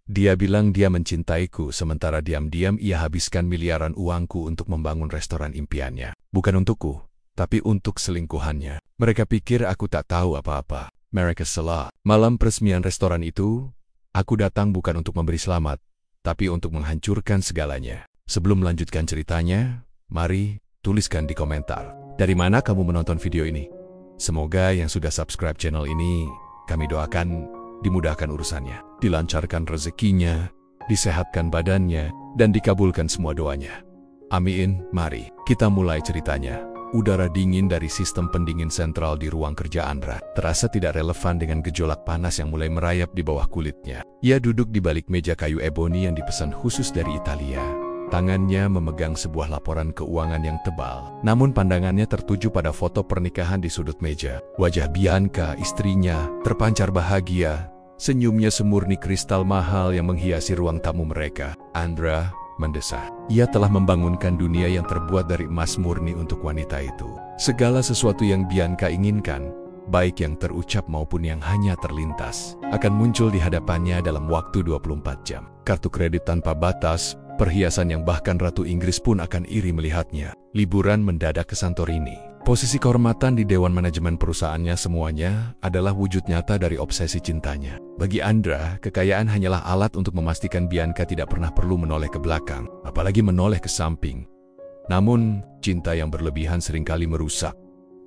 Dia bilang dia mencintaiku, sementara diam-diam ia habiskan miliaran uangku untuk membangun restoran impiannya. Bukan untukku, tapi untuk selingkuhannya. Mereka pikir aku tak tahu apa-apa. Mereka salah. Malam peresmian restoran itu, aku datang bukan untuk memberi selamat, tapi untuk menghancurkan segalanya. Sebelum melanjutkan ceritanya, mari tuliskan di komentar. Dari mana kamu menonton video ini? Semoga yang sudah subscribe channel ini, kami doakan dimudahkan urusannya, dilancarkan rezekinya, disehatkan badannya, dan dikabulkan semua doanya. Amin. Mari kita mulai ceritanya. Udara dingin dari sistem pendingin sentral di ruang kerja Andra terasa tidak relevan dengan gejolak panas yang mulai merayap di bawah kulitnya. Ia duduk di balik meja kayu eboni yang dipesan khusus dari Italia. Tangannya memegang sebuah laporan keuangan yang tebal, namun pandangannya tertuju pada foto pernikahan di sudut meja. Wajah Bianca, istrinya, terpancar bahagia. Senyumnya semurni kristal mahal yang menghiasi ruang tamu mereka. Andra mendesah. Ia telah membangunkan dunia yang terbuat dari emas murni untuk wanita itu. Segala sesuatu yang Bianca inginkan, baik yang terucap maupun yang hanya terlintas, akan muncul di hadapannya dalam waktu 24 jam. Kartu kredit tanpa batas, perhiasan yang bahkan Ratu Inggris pun akan iri melihatnya. Liburan mendadak ke Santorini. Posisi kehormatan di dewan manajemen perusahaannya, semuanya adalah wujud nyata dari obsesi cintanya. Bagi Andra, kekayaan hanyalah alat untuk memastikan Bianca tidak pernah perlu menoleh ke belakang, apalagi menoleh ke samping. Namun, cinta yang berlebihan seringkali merusak,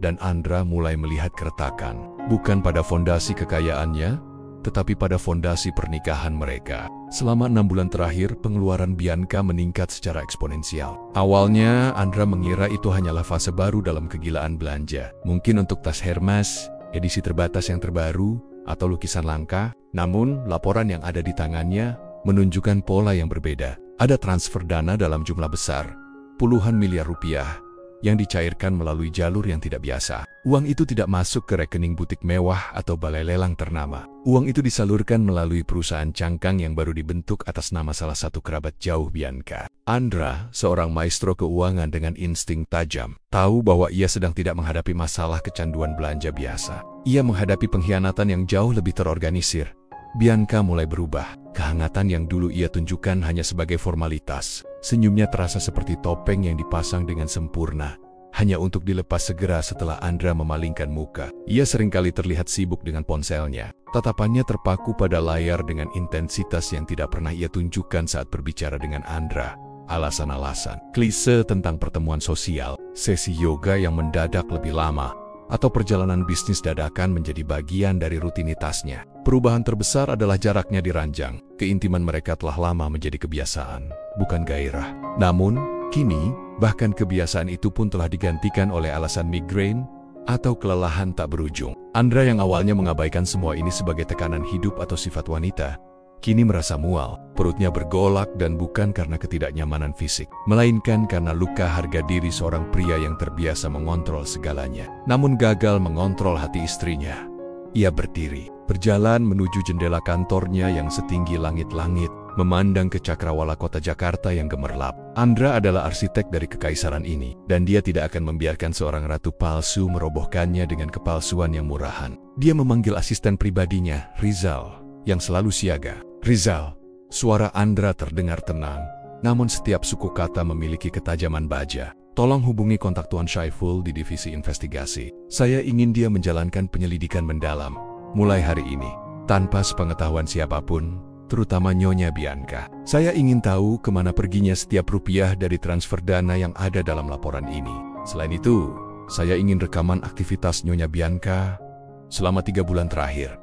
dan Andra mulai melihat keretakan, bukan pada fondasi kekayaannya, tetapi pada fondasi pernikahan mereka. Selama 6 bulan terakhir, pengeluaran Bianca meningkat secara eksponensial. Awalnya, Andra mengira itu hanyalah fase baru dalam kegilaan belanja. Mungkin untuk tas Hermes, edisi terbatas yang terbaru, atau lukisan langka. Namun, laporan yang ada di tangannya menunjukkan pola yang berbeda. Ada transfer dana dalam jumlah besar, puluhan miliar rupiah, yang dicairkan melalui jalur yang tidak biasa. Uang itu tidak masuk ke rekening butik mewah atau balai lelang ternama. Uang itu disalurkan melalui perusahaan cangkang yang baru dibentuk atas nama salah satu kerabat jauh Bianca. Andra, seorang maestro keuangan dengan insting tajam, tahu bahwa ia sedang tidak menghadapi masalah kecanduan belanja biasa. Ia menghadapi pengkhianatan yang jauh lebih terorganisir. Bianca mulai berubah. Kehangatan yang dulu ia tunjukkan hanya sebagai formalitas. Senyumnya terasa seperti topeng yang dipasang dengan sempurna, hanya untuk dilepas segera setelah Andra memalingkan muka. Ia seringkali terlihat sibuk dengan ponselnya. Tatapannya terpaku pada layar dengan intensitas yang tidak pernah ia tunjukkan saat berbicara dengan Andra. Alasan-alasan klise tentang pertemuan sosial, sesi yoga yang mendadak lebih lama, atau perjalanan bisnis dadakan menjadi bagian dari rutinitasnya. Perubahan terbesar adalah jaraknya diranjang. Keintiman mereka telah lama menjadi kebiasaan, bukan gairah. Namun, kini, bahkan kebiasaan itu pun telah digantikan oleh alasan migrain atau kelelahan tak berujung. Andra yang awalnya mengabaikan semua ini sebagai tekanan hidup atau sifat wanita, kini merasa mual. Perutnya bergolak dan bukan karena ketidaknyamanan fisik, melainkan karena luka harga diri seorang pria yang terbiasa mengontrol segalanya, namun gagal mengontrol hati istrinya. Ia berdiri, berjalan menuju jendela kantornya yang setinggi langit-langit, memandang ke cakrawala kota Jakarta yang gemerlap. Andra adalah arsitek dari kekaisaran ini, dan dia tidak akan membiarkan seorang ratu palsu merobohkannya dengan kepalsuan yang murahan. Dia memanggil asisten pribadinya, Rizal, yang selalu siaga. Rizal, suara Andra terdengar tenang, namun setiap suku kata memiliki ketajaman baja. Tolong hubungi kontak Tuan Syaiful di divisi investigasi. Saya ingin dia menjalankan penyelidikan mendalam, mulai hari ini, tanpa sepengetahuan siapapun, terutama Nyonya Bianca. Saya ingin tahu kemana perginya setiap rupiah dari transfer dana yang ada dalam laporan ini. Selain itu, saya ingin rekaman aktivitas Nyonya Bianca selama 3 bulan terakhir.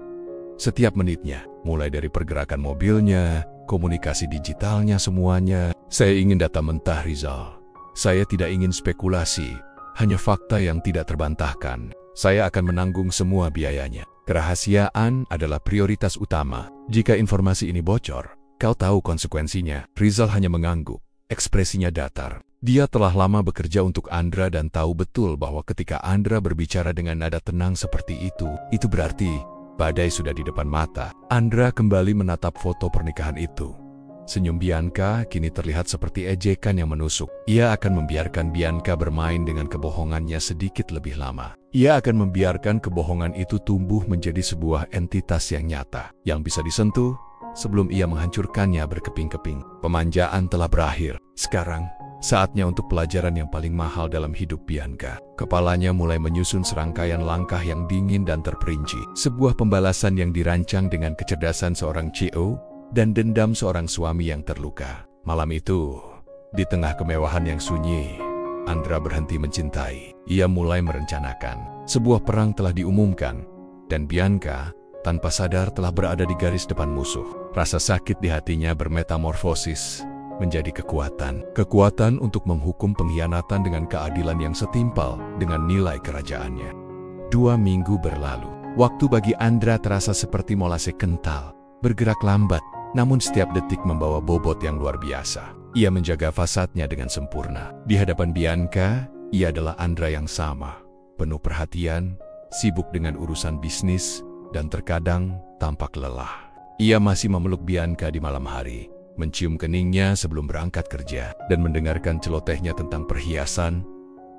Setiap menitnya, mulai dari pergerakan mobilnya, komunikasi digitalnya, semuanya. Saya ingin data mentah, Rizal. Saya tidak ingin spekulasi, hanya fakta yang tidak terbantahkan. Saya akan menanggung semua biayanya. Kerahasiaan adalah prioritas utama. Jika informasi ini bocor, kau tahu konsekuensinya. Rizal hanya mengangguk, ekspresinya datar. Dia telah lama bekerja untuk Andra dan tahu betul bahwa ketika Andra berbicara dengan nada tenang seperti itu berarti badai sudah di depan mata. Andra kembali menatap foto pernikahan itu. Senyum Bianca kini terlihat seperti ejekan yang menusuk. Ia akan membiarkan Bianca bermain dengan kebohongannya sedikit lebih lama. Ia akan membiarkan kebohongan itu tumbuh menjadi sebuah entitas yang nyata, yang bisa disentuh, sebelum ia menghancurkannya berkeping-keping. Pemanjaan telah berakhir. Sekarang, saatnya untuk pelajaran yang paling mahal dalam hidup Bianca. Kepalanya mulai menyusun serangkaian langkah yang dingin dan terperinci. Sebuah pembalasan yang dirancang dengan kecerdasan seorang CEO dan dendam seorang suami yang terluka. Malam itu, di tengah kemewahan yang sunyi, Andra berhenti mencintai. Ia mulai merencanakan. Sebuah perang telah diumumkan, dan Bianca tanpa sadar telah berada di garis depan musuh. Rasa sakit di hatinya bermetamorfosis menjadi kekuatan. Kekuatan untuk menghukum pengkhianatan dengan keadilan yang setimpal dengan nilai kerajaannya. 2 minggu berlalu. Waktu bagi Andra terasa seperti molase kental, bergerak lambat, namun setiap detik membawa bobot yang luar biasa. Ia menjaga fasadnya dengan sempurna. Di hadapan Bianca, ia adalah Andra yang sama, penuh perhatian, sibuk dengan urusan bisnis, dan terkadang tampak lelah. Ia masih memeluk Bianca di malam hari, mencium keningnya sebelum berangkat kerja, dan mendengarkan celotehnya tentang perhiasan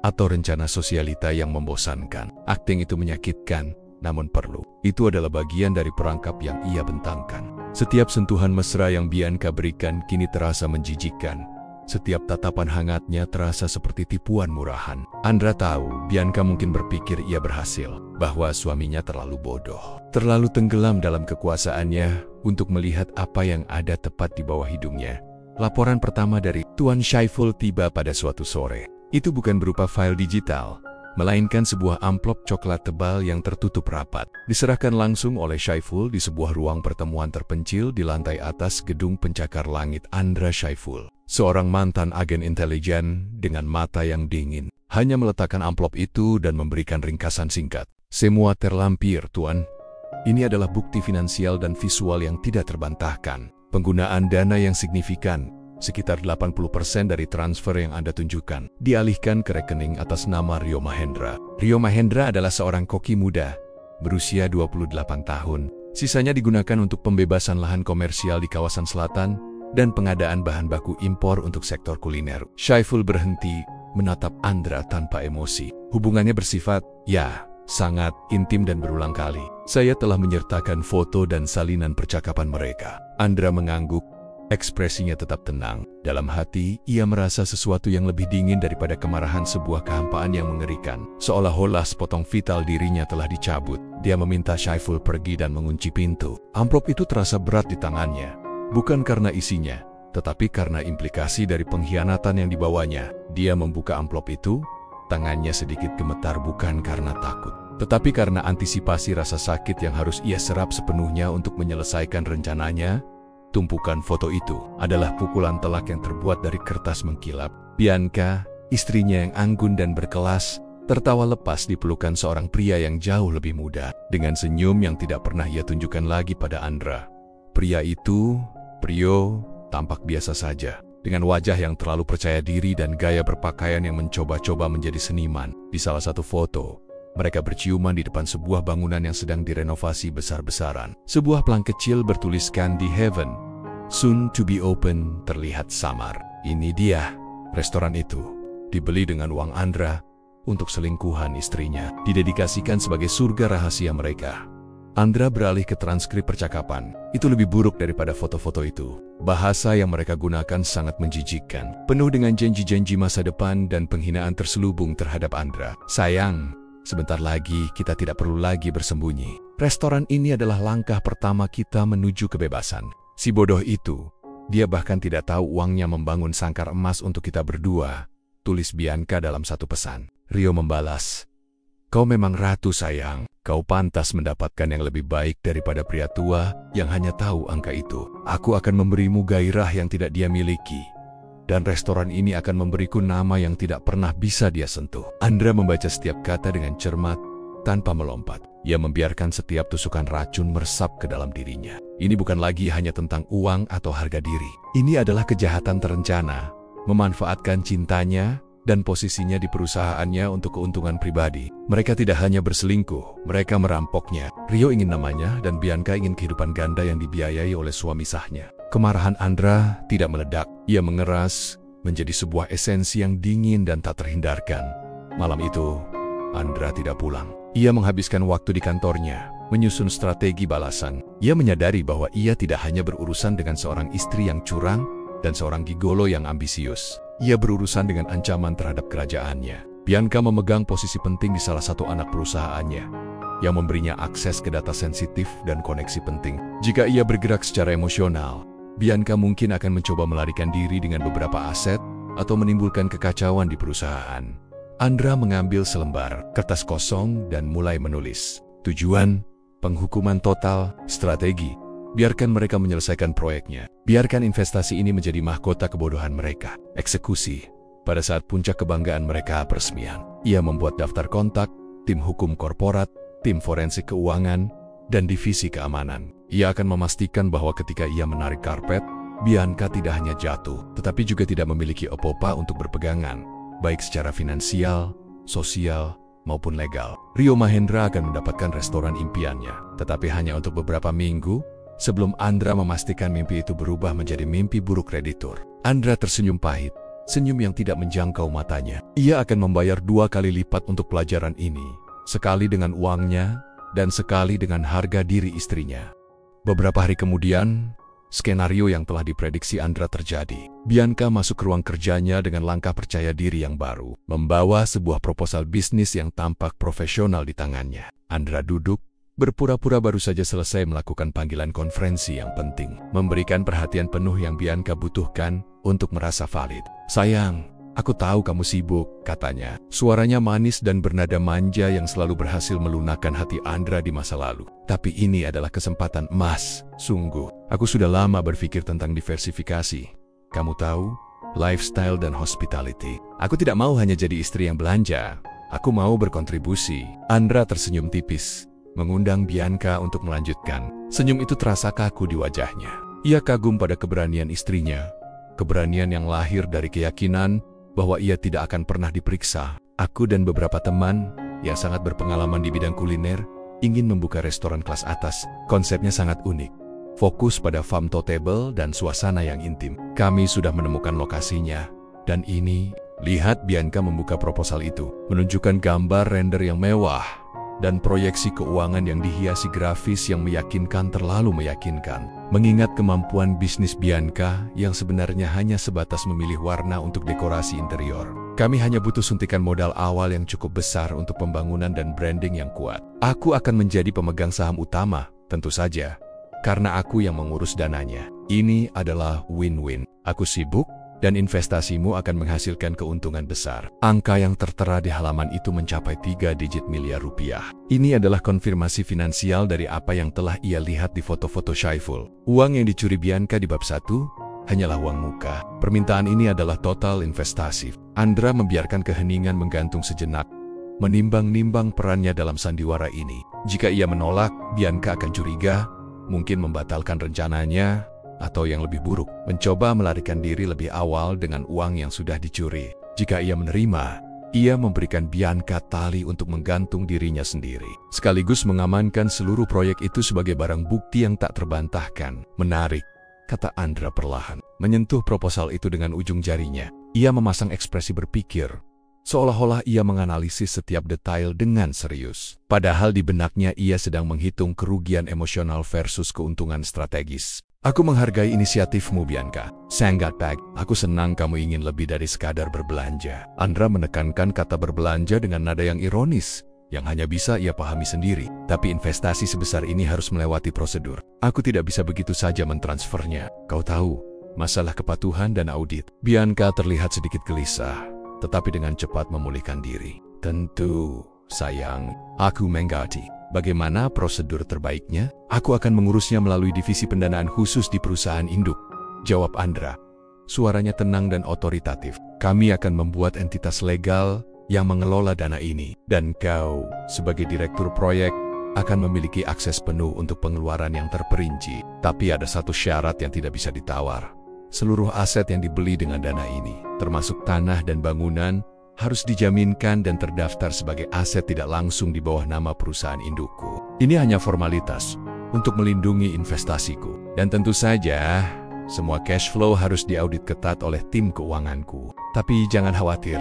atau rencana sosialita yang membosankan. Akting itu menyakitkan, namun perlu. Itu adalah bagian dari perangkap yang ia bentangkan. Setiap sentuhan mesra yang Bianca berikan kini terasa menjijikkan. Setiap tatapan hangatnya terasa seperti tipuan murahan. Andra tahu Bianca mungkin berpikir ia berhasil, bahwa suaminya terlalu bodoh, terlalu tenggelam dalam kekuasaannya untuk melihat apa yang ada tepat di bawah hidungnya. Laporan pertama dari Tuan Syaiful tiba pada suatu sore. Itu bukan berupa file digital, melainkan sebuah amplop coklat tebal yang tertutup rapat. Diserahkan langsung oleh Syaiful di sebuah ruang pertemuan terpencil di lantai atas gedung pencakar langit. Andra Syaiful, seorang mantan agen intelijen dengan mata yang dingin, hanya meletakkan amplop itu dan memberikan ringkasan singkat. Semua terlampir, Tuan. Ini adalah bukti finansial dan visual yang tidak terbantahkan. Penggunaan dana yang signifikan, sekitar 80% dari transfer yang Anda tunjukkan, dialihkan ke rekening atas nama Rio Mahendra. Rio Mahendra adalah seorang koki muda, berusia 28 tahun. Sisanya digunakan untuk pembebasan lahan komersial di kawasan selatan dan pengadaan bahan baku impor untuk sektor kuliner. Syaiful berhenti, menatap Andra tanpa emosi. Hubungannya bersifat, sangat intim dan berulang kali. Saya telah menyertakan foto dan salinan percakapan mereka. Andra mengangguk. Ekspresinya tetap tenang. Dalam hati, ia merasa sesuatu yang lebih dingin daripada kemarahan, sebuah kehampaan yang mengerikan. Seolah-olah sepotong vital dirinya telah dicabut. Dia meminta Syaiful pergi dan mengunci pintu. Amplop itu terasa berat di tangannya. Bukan karena isinya, tetapi karena implikasi dari pengkhianatan yang dibawanya. Dia membuka amplop itu, tangannya sedikit gemetar bukan karena takut, tetapi karena antisipasi rasa sakit yang harus ia serap sepenuhnya untuk menyelesaikan rencananya. Tumpukan foto itu adalah pukulan telak yang terbuat dari kertas mengkilap. Bianca, istrinya yang anggun dan berkelas, tertawa lepas di pelukan seorang pria yang jauh lebih muda, dengan senyum yang tidak pernah ia tunjukkan lagi pada Andra. Pria itu, Prio, tampak biasa saja, dengan wajah yang terlalu percaya diri dan gaya berpakaian yang mencoba-coba menjadi seniman. Di salah satu foto, mereka berciuman di depan sebuah bangunan yang sedang direnovasi besar-besaran. Sebuah plang kecil bertuliskan "The Heaven, soon to be open" terlihat samar. Ini dia, restoran itu, dibeli dengan uang Andra untuk selingkuhan istrinya, didedikasikan sebagai surga rahasia mereka. Andra beralih ke transkrip percakapan. Itu lebih buruk daripada foto-foto itu. Bahasa yang mereka gunakan sangat menjijikkan, penuh dengan janji-janji masa depan dan penghinaan terselubung terhadap Andra. Sayang, sebentar lagi kita tidak perlu lagi bersembunyi. Restoran ini adalah langkah pertama kita menuju kebebasan. Si bodoh itu, dia bahkan tidak tahu uangnya membangun sangkar emas untuk kita berdua, tulis Bianca dalam satu pesan. Rio membalas, "Kau memang ratu sayang, kau pantas mendapatkan yang lebih baik daripada pria tua yang hanya tahu angka itu. Aku akan memberimu gairah yang tidak dia miliki. Dan restoran ini akan memberiku nama yang tidak pernah bisa dia sentuh." Andra membaca setiap kata dengan cermat, tanpa melompat. Ia membiarkan setiap tusukan racun meresap ke dalam dirinya. Ini bukan lagi hanya tentang uang atau harga diri. Ini adalah kejahatan terencana, memanfaatkan cintanya dan posisinya di perusahaannya untuk keuntungan pribadi. Mereka tidak hanya berselingkuh, mereka merampoknya. Rio ingin namanya dan Bianca ingin kehidupan ganda yang dibiayai oleh suami sahnya. Kemarahan Andra tidak meledak. Ia mengeras menjadi sebuah esensi yang dingin dan tak terhindarkan. Malam itu, Andra tidak pulang. Ia menghabiskan waktu di kantornya, menyusun strategi balasan. Ia menyadari bahwa ia tidak hanya berurusan dengan seorang istri yang curang dan seorang gigolo yang ambisius. Ia berurusan dengan ancaman terhadap kerajaannya. Bianca memegang posisi penting di salah satu anak perusahaannya, yang memberinya akses ke data sensitif dan koneksi penting. Jika ia bergerak secara emosional, Bianca mungkin akan mencoba melarikan diri dengan beberapa aset atau menimbulkan kekacauan di perusahaan. Andra mengambil selembar kertas kosong dan mulai menulis. Tujuan, penghukuman total, strategi. Biarkan mereka menyelesaikan proyeknya. Biarkan investasi ini menjadi mahkota kebodohan mereka. Eksekusi. Pada saat puncak kebanggaan mereka peresmian, ia membuat daftar kontak, tim hukum korporat, tim forensik keuangan, dan divisi keamanan. Ia akan memastikan bahwa ketika ia menarik karpet, Bianca tidak hanya jatuh, tetapi juga tidak memiliki apa-apa untuk berpegangan, baik secara finansial, sosial, maupun legal. Rio Mahendra akan mendapatkan restoran impiannya, tetapi hanya untuk beberapa minggu, sebelum Andra memastikan mimpi itu berubah menjadi mimpi buruk kreditur. Andra tersenyum pahit, senyum yang tidak menjangkau matanya. Ia akan membayar 2 kali lipat untuk pelajaran ini, sekali dengan uangnya, dan sekali dengan harga diri istrinya. Beberapa hari kemudian, skenario yang telah diprediksi Andra terjadi. Bianca masuk ke ruang kerjanya dengan langkah percaya diri yang baru, membawa sebuah proposal bisnis yang tampak profesional di tangannya. Andra duduk, berpura-pura baru saja selesai melakukan panggilan konferensi yang penting, memberikan perhatian penuh yang Bianca butuhkan untuk merasa valid. "Sayang, aku tahu kamu sibuk," katanya. Suaranya manis dan bernada manja yang selalu berhasil melunakkan hati Andra di masa lalu. "Tapi ini adalah kesempatan emas, sungguh. Aku sudah lama berpikir tentang diversifikasi. Kamu tahu, lifestyle dan hospitality. Aku tidak mau hanya jadi istri yang belanja. Aku mau berkontribusi." Andra tersenyum tipis, mengundang Bianca untuk melanjutkan. Senyum itu terasa kaku di wajahnya. Ia kagum pada keberanian istrinya, keberanian yang lahir dari keyakinan bahwa ia tidak akan pernah diperiksa. "Aku dan beberapa teman yang sangat berpengalaman di bidang kuliner ingin membuka restoran kelas atas. Konsepnya sangat unik, fokus pada farm to table dan suasana yang intim. Kami sudah menemukan lokasinya, dan ini..." Lihat, Bianca membuka proposal itu, menunjukkan gambar render yang mewah dan proyeksi keuangan yang dihiasi grafis yang meyakinkan, terlalu meyakinkan. Mengingat kemampuan bisnis Bianca yang sebenarnya hanya sebatas memilih warna untuk dekorasi interior. "Kami hanya butuh suntikan modal awal yang cukup besar untuk pembangunan dan branding yang kuat. Aku akan menjadi pemegang saham utama, tentu saja, karena aku yang mengurus dananya. Ini adalah win-win. Aku sibuk, dan investasimu akan menghasilkan keuntungan besar." Angka yang tertera di halaman itu mencapai 3 digit miliar rupiah. Ini adalah konfirmasi finansial dari apa yang telah ia lihat di foto-foto Syaiful. Uang yang dicuri Bianca di bab 1 hanyalah uang muka. Permintaan ini adalah total investasi. Andra membiarkan keheningan menggantung sejenak, menimbang-nimbang perannya dalam sandiwara ini. Jika ia menolak, Bianca akan curiga, mungkin membatalkan rencananya, atau yang lebih buruk, mencoba melarikan diri lebih awal dengan uang yang sudah dicuri. Jika ia menerima, ia memberikan Bianca tali untuk menggantung dirinya sendiri, sekaligus mengamankan seluruh proyek itu sebagai barang bukti yang tak terbantahkan. "Menarik," kata Andra perlahan, menyentuh proposal itu dengan ujung jarinya. Ia memasang ekspresi berpikir, seolah-olah ia menganalisis setiap detail dengan serius. Padahal di benaknya ia sedang menghitung kerugian emosional versus keuntungan strategis. "Aku menghargai inisiatifmu, Bianca. Sangat baik. Aku senang kamu ingin lebih dari sekadar berbelanja." Andra menekankan kata berbelanja dengan nada yang ironis, yang hanya bisa ia pahami sendiri. "Tapi investasi sebesar ini harus melewati prosedur. Aku tidak bisa begitu saja mentransfernya. Kau tahu, masalah kepatuhan dan audit." Bianca terlihat sedikit gelisah, tetapi dengan cepat memulihkan diri. "Tentu, sayang. Aku mengerti. Bagaimana prosedur terbaiknya? Aku akan mengurusnya melalui divisi pendanaan khusus di perusahaan induk," jawab Andra. Suaranya tenang dan otoritatif. "Kami akan membuat entitas legal yang mengelola dana ini. Dan kau, sebagai direktur proyek, akan memiliki akses penuh untuk pengeluaran yang terperinci. Tapi ada satu syarat yang tidak bisa ditawar. Seluruh aset yang dibeli dengan dana ini, termasuk tanah dan bangunan, harus dijaminkan dan terdaftar sebagai aset tidak langsung di bawah nama perusahaan indukku. Ini hanya formalitas untuk melindungi investasiku. Dan tentu saja, semua cash flow harus diaudit ketat oleh tim keuanganku. Tapi jangan khawatir,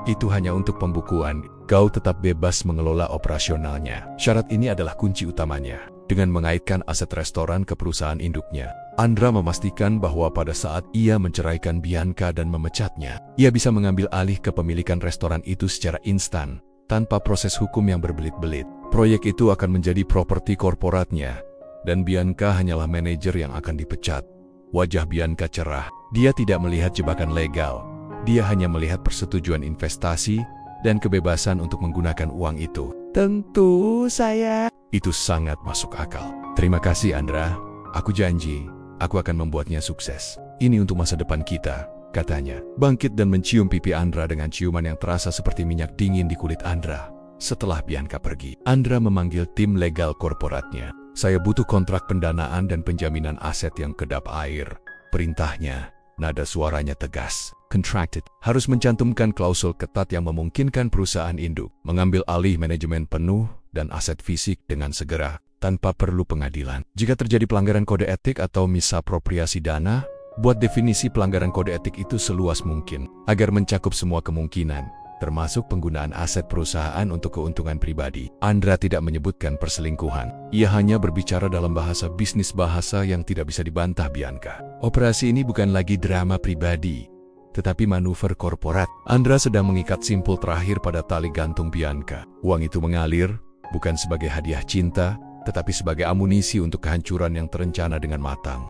itu hanya untuk pembukuan. Kau tetap bebas mengelola operasionalnya. Syarat ini adalah kunci utamanya. dengan mengaitkan aset restoran ke perusahaan induknya. Andra memastikan bahwa pada saat ia menceraikan Bianca dan memecatnya, ia bisa mengambil alih kepemilikan restoran itu secara instan, tanpa proses hukum yang berbelit-belit. Proyek itu akan menjadi properti korporatnya, dan Bianca hanyalah manajer yang akan dipecat. Wajah Bianca cerah. Dia tidak melihat jebakan legal. Dia hanya melihat persetujuan investasi dan kebebasan untuk menggunakan uang itu. Tentu saya. Itu sangat masuk akal. Terima kasih, Andra. Aku janji, aku akan membuatnya sukses. Ini untuk masa depan kita, katanya. Bangkit dan mencium pipi Andra dengan ciuman yang terasa seperti minyak dingin di kulit Andra. Setelah Bianca pergi, Andra memanggil tim legal korporatnya. Saya butuh kontrak pendanaan dan penjaminan aset yang kedap air. Perintahnya, nada suaranya tegas. Contracted harus mencantumkan klausul ketat yang memungkinkan perusahaan induk mengambil alih manajemen penuh dan aset fisik dengan segera, tanpa perlu pengadilan. Jika terjadi pelanggaran kode etik atau misapropriasi dana, buat definisi pelanggaran kode etik itu seluas mungkin, agar mencakup semua kemungkinan, termasuk penggunaan aset perusahaan untuk keuntungan pribadi. Andra tidak menyebutkan perselingkuhan. Ia hanya berbicara dalam bahasa bisnis, bahasa yang tidak bisa dibantah Bianca. Operasi ini bukan lagi drama pribadi, tetapi manuver korporat. Andra sedang mengikat simpul terakhir pada tali gantung Bianca. Uang itu mengalir, bukan sebagai hadiah cinta, tetapi sebagai amunisi untuk kehancuran yang terencana dengan matang.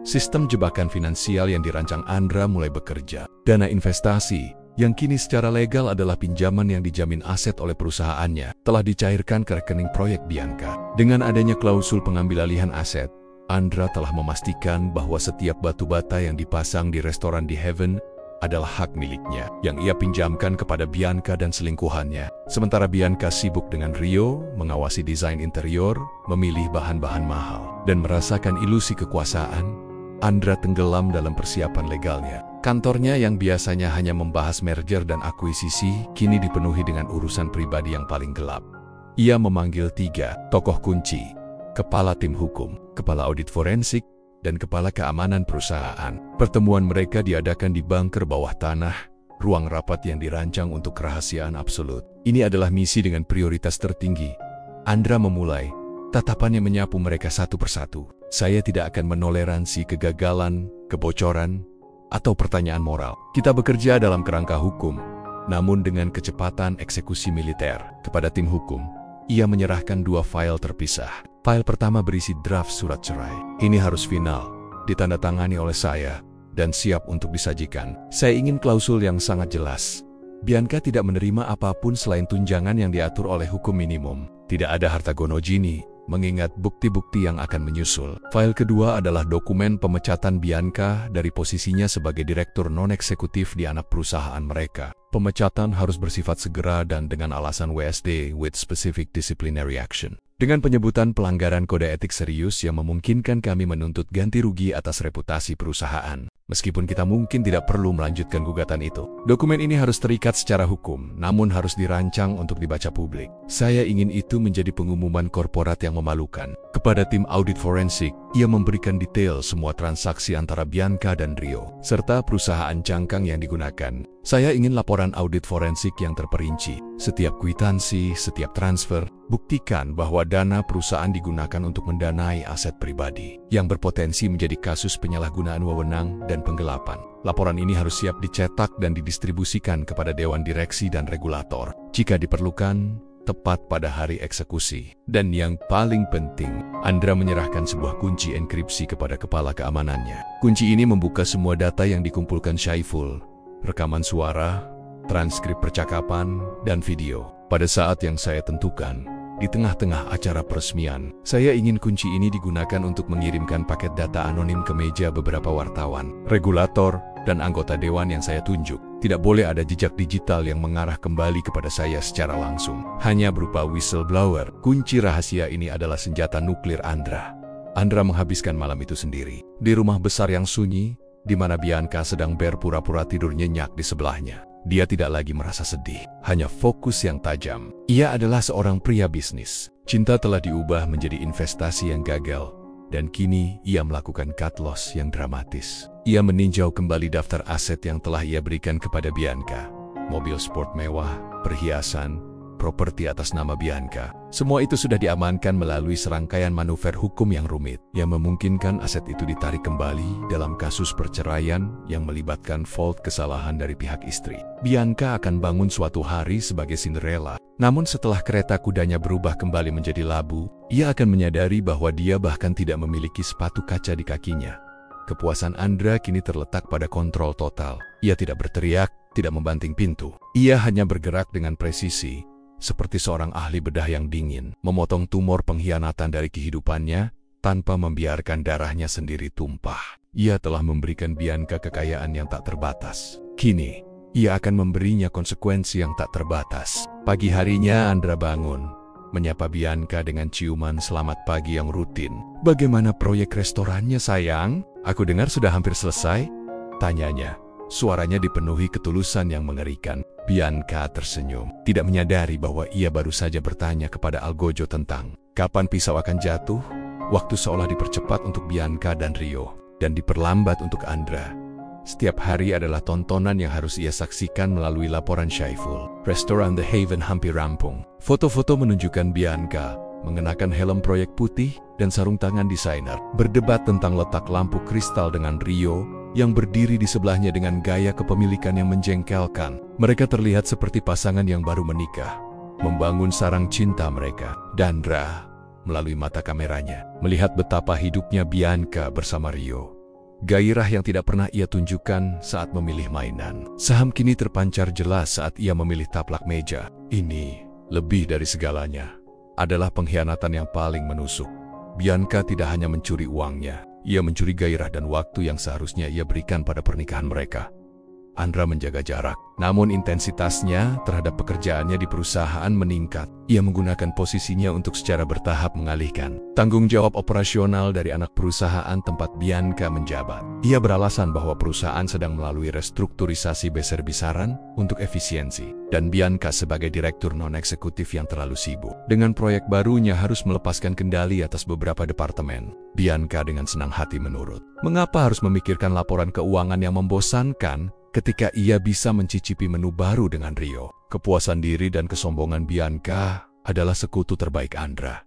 Sistem jebakan finansial yang dirancang Andra mulai bekerja. Dana investasi, yang kini secara legal adalah pinjaman yang dijamin aset oleh perusahaannya, telah dicairkan ke rekening proyek Bianca. Dengan adanya klausul pengambilalihan aset, Andra telah memastikan bahwa setiap batu bata yang dipasang di restoran di Heaven adalah hak miliknya, yang ia pinjamkan kepada Bianca dan selingkuhannya. Sementara Bianca sibuk dengan Rio, mengawasi desain interior, memilih bahan-bahan mahal, dan merasakan ilusi kekuasaan, Andra tenggelam dalam persiapan legalnya. Kantornya yang biasanya hanya membahas merger dan akuisisi, kini dipenuhi dengan urusan pribadi yang paling gelap. Ia memanggil 3 tokoh kunci: kepala tim hukum, kepala audit forensik, dan kepala keamanan perusahaan. Pertemuan mereka diadakan di bunker bawah tanah, ruang rapat yang dirancang untuk kerahasiaan absolut. Ini adalah misi dengan prioritas tertinggi. Andra memulai, tatapannya menyapu mereka satu persatu. Saya tidak akan menoleransi kegagalan, kebocoran, atau pertanyaan moral. Kita bekerja dalam kerangka hukum, namun dengan kecepatan eksekusi militer. Kepada tim hukum, ia menyerahkan 2 file terpisah. File pertama berisi draft surat cerai. Ini harus final, ditandatangani oleh saya, dan siap untuk disajikan. Saya ingin klausul yang sangat jelas. Bianca tidak menerima apapun selain tunjangan yang diatur oleh hukum minimum. Tidak ada harta gonogini, mengingat bukti-bukti yang akan menyusul. File kedua adalah dokumen pemecatan Bianca dari posisinya sebagai direktur non-eksekutif di anak perusahaan mereka. Pemecatan harus bersifat segera dan dengan alasan WSD, with specific disciplinary action. Dengan penyebutan pelanggaran kode etik serius yang memungkinkan kami menuntut ganti rugi atas reputasi perusahaan. Meskipun kita mungkin tidak perlu melanjutkan gugatan itu. Dokumen ini harus terikat secara hukum, namun harus dirancang untuk dibaca publik. Saya ingin itu menjadi pengumuman korporat yang memalukan. Kepada tim audit forensik, ia memberikan detail semua transaksi antara Bianca dan Rio, serta perusahaan cangkang yang digunakan. Saya ingin laporan audit forensik yang terperinci. Setiap kwitansi, setiap transfer, buktikan bahwa dana perusahaan digunakan untuk mendanai aset pribadi yang berpotensi menjadi kasus penyalahgunaan wewenang dan penggelapan. Laporan ini harus siap dicetak dan didistribusikan kepada Dewan Direksi dan Regulator jika diperlukan, tepat pada hari eksekusi. Dan yang paling penting, Andra menyerahkan sebuah kunci enkripsi kepada kepala keamanannya. Kunci ini membuka semua data yang dikumpulkan Syaiful, rekaman suara, transkrip percakapan, dan video. Pada saat yang saya tentukan, di tengah-tengah acara peresmian, saya ingin kunci ini digunakan untuk mengirimkan paket data anonim ke meja beberapa wartawan, regulator, dan anggota dewan yang saya tunjuk. Tidak boleh ada jejak digital yang mengarah kembali kepada saya secara langsung, hanya berupa whistleblower. Kunci rahasia ini adalah senjata nuklir Andra. Andra menghabiskan malam itu sendiri, di rumah besar yang sunyi, di mana Bianca sedang berpura-pura tidur nyenyak di sebelahnya. Dia tidak lagi merasa sedih, hanya fokus yang tajam. Ia adalah seorang pria bisnis. Cinta telah diubah menjadi investasi yang gagal, dan kini ia melakukan cut loss yang dramatis. Ia meninjau kembali daftar aset yang telah ia berikan kepada Bianca. Mobil sport mewah, perhiasan, properti atas nama Bianca. Semua itu sudah diamankan melalui serangkaian manuver hukum yang rumit, yang memungkinkan aset itu ditarik kembali dalam kasus perceraian yang melibatkan fault kesalahan dari pihak istri. Bianca akan bangun suatu hari sebagai Cinderella. Namun setelah kereta kudanya berubah kembali menjadi labu, ia akan menyadari bahwa dia bahkan tidak memiliki sepatu kaca di kakinya. Kepuasan Andra kini terletak pada kontrol total. Ia tidak berteriak, tidak membanting pintu. Ia hanya bergerak dengan presisi, seperti seorang ahli bedah yang dingin, memotong tumor pengkhianatan dari kehidupannya tanpa membiarkan darahnya sendiri tumpah. Ia telah memberikan Bianca kekayaan yang tak terbatas. Kini, ia akan memberinya konsekuensi yang tak terbatas. Pagi harinya Andra bangun, menyapa Bianca dengan ciuman selamat pagi yang rutin. "Bagaimana proyek restorannya, sayang? Aku dengar sudah hampir selesai?" tanyanya. Suaranya dipenuhi ketulusan yang mengerikan. Bianca tersenyum, tidak menyadari bahwa ia baru saja bertanya kepada Algojo tentang kapan pisau akan jatuh. Waktu seolah dipercepat untuk Bianca dan Rio, dan diperlambat untuk Andra. Setiap hari adalah tontonan yang harus ia saksikan melalui laporan Syaiful. Restoran The Haven hampir rampung. Foto-foto menunjukkan Bianca mengenakan helm proyek putih dan sarung tangan desainer, berdebat tentang letak lampu kristal dengan Rio yang berdiri di sebelahnya dengan gaya kepemilikan yang menjengkelkan. Mereka terlihat seperti pasangan yang baru menikah, membangun sarang cinta mereka. Dandra, melalui mata kameranya, melihat betapa hidupnya Bianca bersama Rio. Gairah yang tidak pernah ia tunjukkan saat memilih mainan. Saham kini terpancar jelas saat ia memilih taplak meja. Ini, lebih dari segalanya, adalah pengkhianatan yang paling menusuk. Bianca tidak hanya mencuri uangnya, ia mencuri gairah dan waktu yang seharusnya ia berikan pada pernikahan mereka. Andra menjaga jarak, namun intensitasnya terhadap pekerjaannya di perusahaan meningkat. Ia menggunakan posisinya untuk secara bertahap mengalihkan tanggung jawab operasional dari anak perusahaan tempat Bianca menjabat. Ia beralasan bahwa perusahaan sedang melalui restrukturisasi besar-besaran untuk efisiensi, dan Bianca sebagai direktur non-eksekutif yang terlalu sibuk dengan proyek barunya harus melepaskan kendali atas beberapa departemen. Bianca dengan senang hati menurut. Mengapa harus memikirkan laporan keuangan yang membosankan ketika ia bisa mencicipi menu baru dengan Rio? Kepuasan diri dan kesombongan Bianca adalah sekutu terbaik Andra.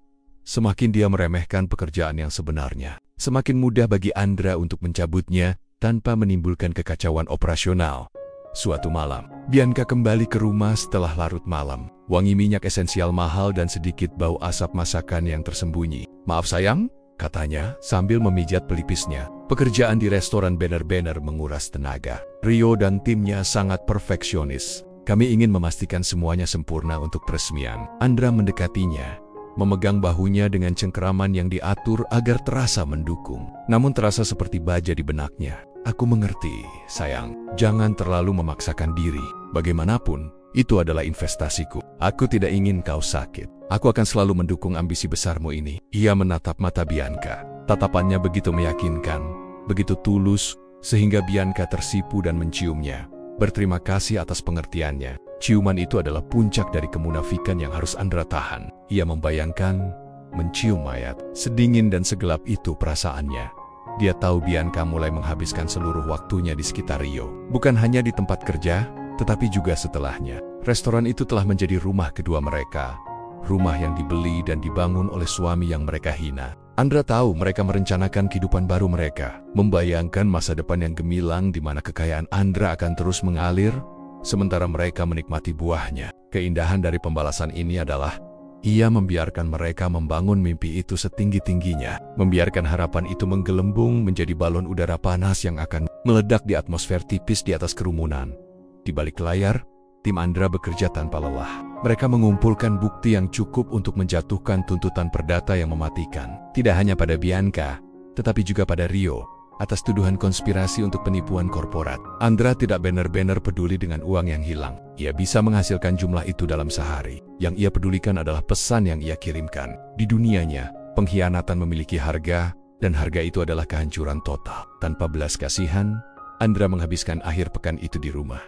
Semakin dia meremehkan pekerjaan yang sebenarnya, semakin mudah bagi Andra untuk mencabutnya tanpa menimbulkan kekacauan operasional. Suatu malam, Bianca kembali ke rumah setelah larut malam. Wangi minyak esensial mahal dan sedikit bau asap masakan yang tersembunyi. "Maaf sayang," katanya sambil memijat pelipisnya. Pekerjaan di restoran benar-benar menguras tenaga. Rio dan timnya sangat perfeksionis. "Kami ingin memastikan semuanya sempurna untuk peresmian." Andra mendekatinya, memegang bahunya dengan cengkeraman yang diatur agar terasa mendukung, namun terasa seperti baja di benaknya. "Aku mengerti, sayang. Jangan terlalu memaksakan diri. Bagaimanapun, itu adalah investasiku. Aku tidak ingin kau sakit. Aku akan selalu mendukung ambisi besarmu ini." Ia menatap mata Bianca. Tatapannya begitu meyakinkan, begitu tulus, sehingga Bianca tersipu dan menciumnya. Berterima kasih atas pengertiannya. Ciuman itu adalah puncak dari kemunafikan yang harus Andra tahan. Ia membayangkan mencium mayat. Sedingin dan segelap itu perasaannya. Dia tahu Bianca mulai menghabiskan seluruh waktunya di sekitar Rio. Bukan hanya di tempat kerja, tetapi juga setelahnya. Restoran itu telah menjadi rumah kedua mereka. Rumah yang dibeli dan dibangun oleh suami yang mereka hina. Andra tahu mereka merencanakan kehidupan baru mereka, membayangkan masa depan yang gemilang di mana kekayaan Andra akan terus mengalir, sementara mereka menikmati buahnya. Keindahan dari pembalasan ini adalah, ia membiarkan mereka membangun mimpi itu setinggi-tingginya, membiarkan harapan itu menggelembung menjadi balon udara panas yang akan meledak di atmosfer tipis di atas kerumunan. Di balik layar, tim Andra bekerja tanpa lelah. Mereka mengumpulkan bukti yang cukup untuk menjatuhkan tuntutan perdata yang mematikan. Tidak hanya pada Bianca, tetapi juga pada Rio, atas tuduhan konspirasi untuk penipuan korporat. Andra tidak benar-benar peduli dengan uang yang hilang. Ia bisa menghasilkan jumlah itu dalam sehari. Yang ia pedulikan adalah pesan yang ia kirimkan. Di dunianya, pengkhianatan memiliki harga, dan harga itu adalah kehancuran total. Tanpa belas kasihan, Andra menghabiskan akhir pekan itu di rumah,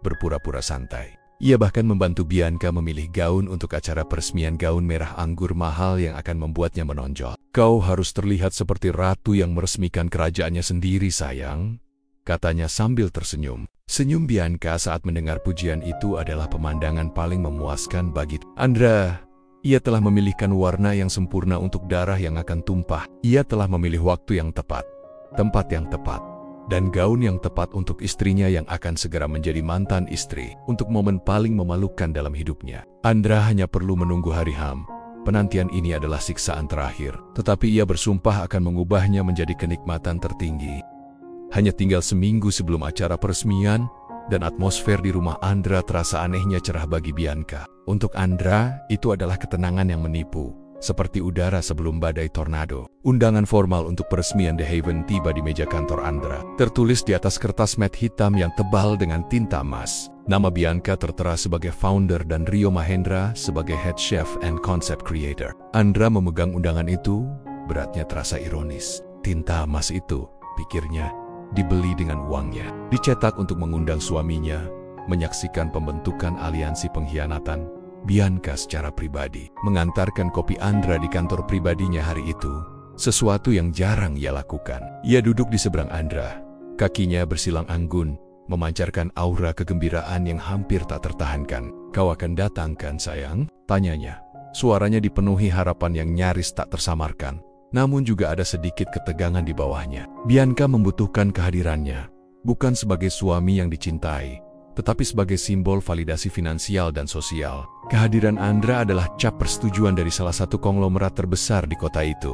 berpura-pura santai. Ia bahkan membantu Bianca memilih gaun untuk acara peresmian gaun merah anggur mahal yang akan membuatnya menonjol. "Kau harus terlihat seperti ratu yang meresmikan kerajaannya sendiri, sayang," katanya sambil tersenyum. Senyum Bianca saat mendengar pujian itu adalah pemandangan paling memuaskan bagi Andra. Ia telah memilihkan warna yang sempurna untuk darah yang akan tumpah. Ia telah memilih waktu yang tepat, tempat yang tepat, dan gaun yang tepat untuk istrinya yang akan segera menjadi mantan istri, untuk momen paling memalukan dalam hidupnya. Andra hanya perlu menunggu hari H. Penantian ini adalah siksaan terakhir, tetapi ia bersumpah akan mengubahnya menjadi kenikmatan tertinggi. Hanya tinggal seminggu sebelum acara peresmian, dan atmosfer di rumah Andra terasa anehnya cerah bagi Bianca. Untuk Andra, itu adalah ketenangan yang menipu, seperti udara sebelum badai tornado. Undangan formal untuk peresmian The Haven tiba di meja kantor Andra. Tertulis di atas kertas mat hitam yang tebal dengan tinta emas. Nama Bianca tertera sebagai founder dan Rio Mahendra sebagai head chef and concept creator. Andra memegang undangan itu, beratnya terasa ironis. Tinta emas itu, pikirnya, dibeli dengan uangnya. Dicetak untuk mengundang suaminya, menyaksikan pembentukan aliansi pengkhianatan. Bianca secara pribadi mengantarkan kopi Andra di kantor pribadinya hari itu, sesuatu yang jarang ia lakukan. Ia duduk di seberang Andra, kakinya bersilang anggun, memancarkan aura kegembiraan yang hampir tak tertahankan. "Kau akan datang kan, sayang?" tanyanya. Suaranya dipenuhi harapan yang nyaris tak tersamarkan, namun juga ada sedikit ketegangan di bawahnya. Bianca membutuhkan kehadirannya, bukan sebagai suami yang dicintai, tetapi sebagai simbol validasi finansial dan sosial. Kehadiran Andra adalah cap persetujuan dari salah satu konglomerat terbesar di kota itu.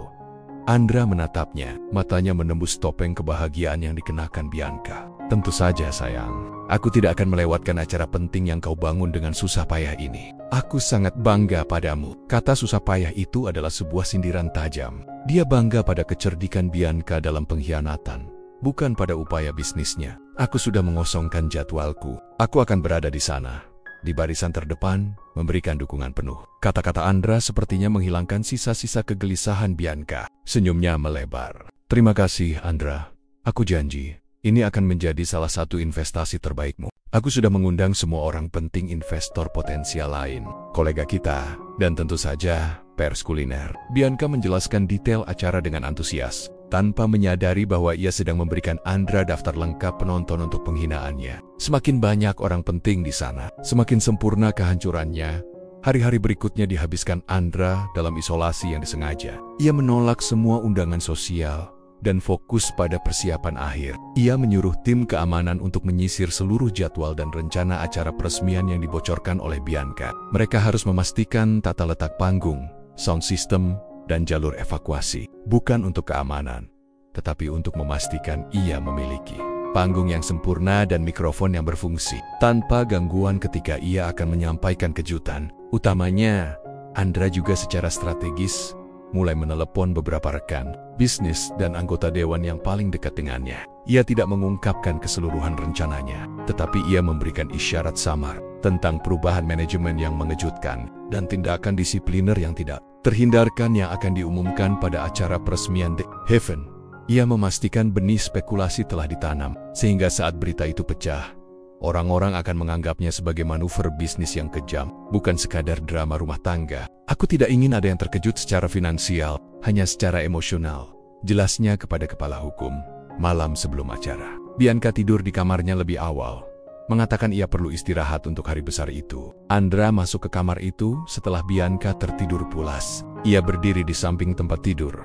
Andra menatapnya, matanya menembus topeng kebahagiaan yang dikenakan Bianca. "Tentu saja, sayang. Aku tidak akan melewatkan acara penting yang kau bangun dengan susah payah ini. Aku sangat bangga padamu." Kata susah payah itu adalah sebuah sindiran tajam. Dia bangga pada kecerdikan Bianca dalam pengkhianatan, bukan pada upaya bisnisnya. "Aku sudah mengosongkan jadwalku. Aku akan berada di sana, di barisan terdepan, memberikan dukungan penuh." Kata-kata Andra sepertinya menghilangkan sisa-sisa kegelisahan Bianca. Senyumnya melebar. "Terima kasih, Andra. Aku janji, ini akan menjadi salah satu investasi terbaikmu. Aku sudah mengundang semua orang penting investor potensial lain, kolega kita, dan tentu saja pers kuliner." Bianca menjelaskan detail acara dengan antusias, tanpa menyadari bahwa ia sedang memberikan Andra daftar lengkap penonton untuk penghinaannya. Semakin banyak orang penting di sana, semakin sempurna kehancurannya. Hari-hari berikutnya dihabiskan Andra dalam isolasi yang disengaja. Ia menolak semua undangan sosial dan fokus pada persiapan akhir. Ia menyuruh tim keamanan untuk menyisir seluruh jadwal dan rencana acara peresmian yang dibocorkan oleh Bianca. Mereka harus memastikan tata letak panggung, sound system, dan jalur evakuasi, bukan untuk keamanan, tetapi untuk memastikan ia memiliki panggung yang sempurna dan mikrofon yang berfungsi, tanpa gangguan ketika ia akan menyampaikan kejutan. Utamanya, Andra juga secara strategis mulai menelepon beberapa rekan bisnis dan anggota dewan yang paling dekat dengannya. Ia tidak mengungkapkan keseluruhan rencananya, tetapi ia memberikan isyarat samar tentang perubahan manajemen yang mengejutkan dan tindakan disipliner yang tidak terhindarkan yang akan diumumkan pada acara peresmian The Haven. Ia memastikan benih spekulasi telah ditanam, sehingga saat berita itu pecah, orang-orang akan menganggapnya sebagai manuver bisnis yang kejam, bukan sekadar drama rumah tangga. "Aku tidak ingin ada yang terkejut secara finansial, hanya secara emosional," jelasnya kepada kepala hukum. Malam sebelum acara, Bianca tidur di kamarnya lebih awal, mengatakan ia perlu istirahat untuk hari besar itu. Andra masuk ke kamar itu setelah Bianca tertidur pulas. Ia berdiri di samping tempat tidur,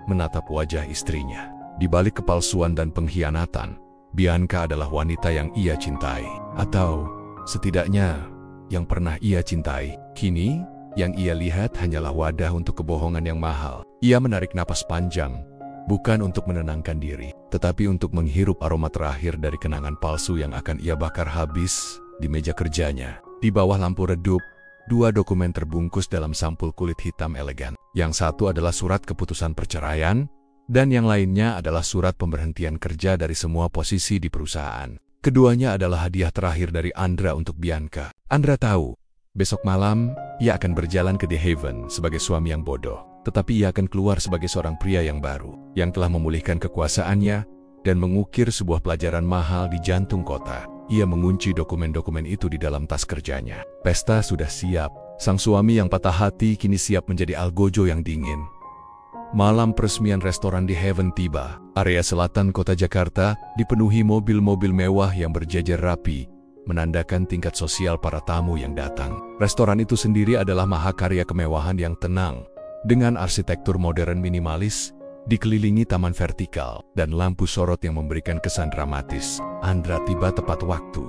menatap wajah istrinya. Di balik kepalsuan dan pengkhianatan, Bianca adalah wanita yang ia cintai, atau setidaknya yang pernah ia cintai. Kini, yang ia lihat hanyalah wadah untuk kebohongan yang mahal. Ia menarik napas panjang, bukan untuk menenangkan diri, tetapi untuk menghirup aroma terakhir dari kenangan palsu yang akan ia bakar habis di meja kerjanya. Di bawah lampu redup, dua dokumen terbungkus dalam sampul kulit hitam elegan. Yang satu adalah surat keputusan perceraian, dan yang lainnya adalah surat pemberhentian kerja dari semua posisi di perusahaan. Keduanya adalah hadiah terakhir dari Andra untuk Bianca. Andra tahu, besok malam ia akan berjalan ke The Haven sebagai suami yang bodoh. Tetapi ia akan keluar sebagai seorang pria yang baru, yang telah memulihkan kekuasaannya dan mengukir sebuah pelajaran mahal di jantung kota. Ia mengunci dokumen-dokumen itu di dalam tas kerjanya. Pesta sudah siap. Sang suami yang patah hati kini siap menjadi algojo yang dingin. Malam peresmian restoran di Heaven tiba. Area selatan kota Jakarta dipenuhi mobil-mobil mewah yang berjajar rapi, menandakan tingkat sosial para tamu yang datang. Restoran itu sendiri adalah mahakarya kemewahan yang tenang, dengan arsitektur modern minimalis, dikelilingi taman vertikal, dan lampu sorot yang memberikan kesan dramatis. Andra tiba tepat waktu.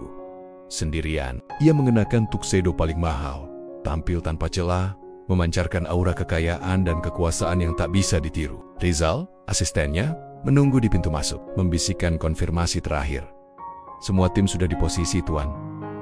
Sendirian, ia mengenakan tuxedo paling mahal, tampil tanpa celah, memancarkan aura kekayaan dan kekuasaan yang tak bisa ditiru. Rizal, asistennya, menunggu di pintu masuk, membisikkan konfirmasi terakhir. Semua tim sudah di posisi, Tuan.